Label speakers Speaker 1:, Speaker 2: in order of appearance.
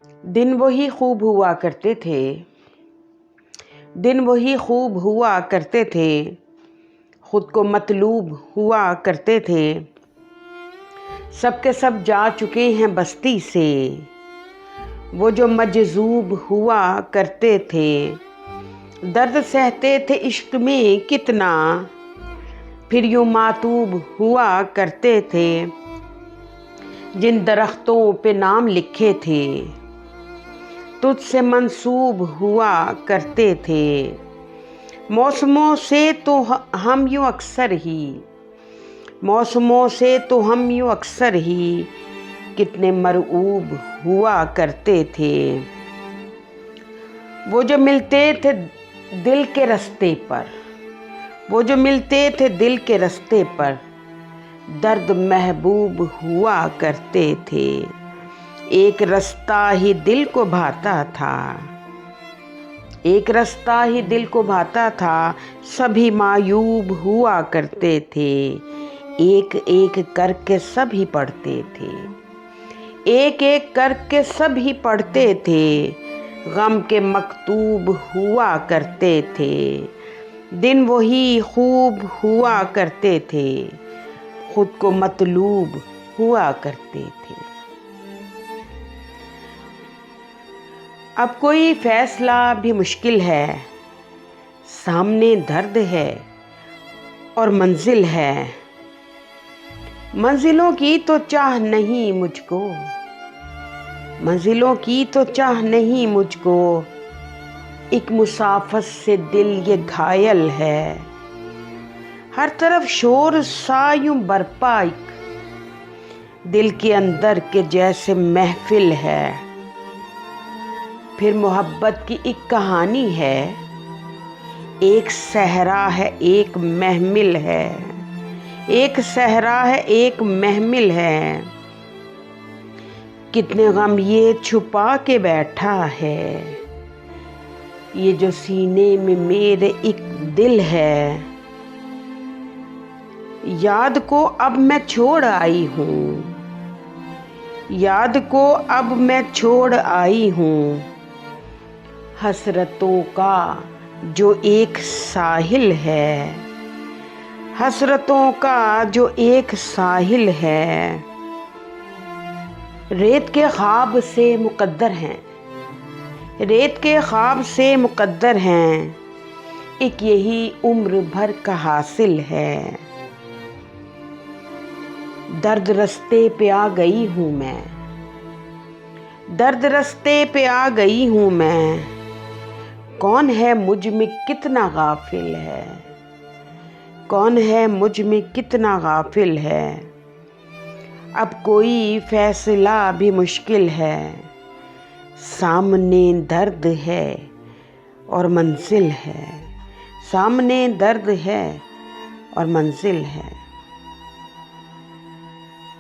Speaker 1: दिन वही खूब हुआ करते थे, दिन वही खूब हुआ करते थे, खुद को मतलूब हुआ करते थे। सब के सब जा चुके हैं बस्ती से, वो जो मजज़ूब हुआ करते थे। दर्द सहते थे इश्क में कितना, फिर यूँ मातूब हुआ करते थे। जिन दरख्तों पे नाम लिखे थे, तुझसे मंसूब हुआ करते थे। मौसमों से तो हम यूँ अक्सर ही, मौसमों से तो हम यूँ अक्सर ही कितने मरऊब हुआ करते थे। वो जो मिलते थे दिल के रास्ते पर, वो जो मिलते थे दिल के रास्ते पर, दर्द महबूब हुआ करते थे। एक रास्ता ही दिल को भाता था, एक रास्ता ही दिल को भाता था, सभी मायूब हुआ करते थे। एक एक करके सभी पढ़ते थे, एक एक करके सभी पढ़ते थे। गम के मकतूब हुआ करते थे, दिन वही खूब हुआ करते थे, खुद को मतलूब हुआ करते थे। अब कोई फैसला भी मुश्किल है, सामने दर्द है और मंजिल है। मंजिलों की तो चाह नहीं मुझको, मंजिलों की तो चाह नहीं मुझको, एक मुसाफिर से दिल ये घायल है। हर तरफ शोर सा यूं बरपा, एक दिल के अंदर के जैसे महफिल है। फिर मोहब्बत की एक कहानी है, एक सहरा है एक महमिल है, एक सहरा है एक महमिल है। कितने गम ये छुपा के बैठा है, ये जो सीने में मेरे एक दिल है। याद को अब मैं छोड़ आई हूँ, याद को अब मैं छोड़ आई हूँ। हसरतों का जो एक साहिल है, हसरतों का जो एक साहिल है। रेत के ख्वाब से मुकद्दर हैं, रेत के ख्वाब से मुकद्दर हैं, एक यही उम्र भर का हासिल है। दर्द रस्ते पे आ गई हूँ मैं, दर्द रस्ते पे आ गई हूँ मैं। कौन है मुझ में कितना गाफिल है, कौन है मुझ में कितना गाफिल है। अब कोई फैसला भी मुश्किल है, सामने दर्द है और मंजिल है, सामने दर्द है और मंजिल है।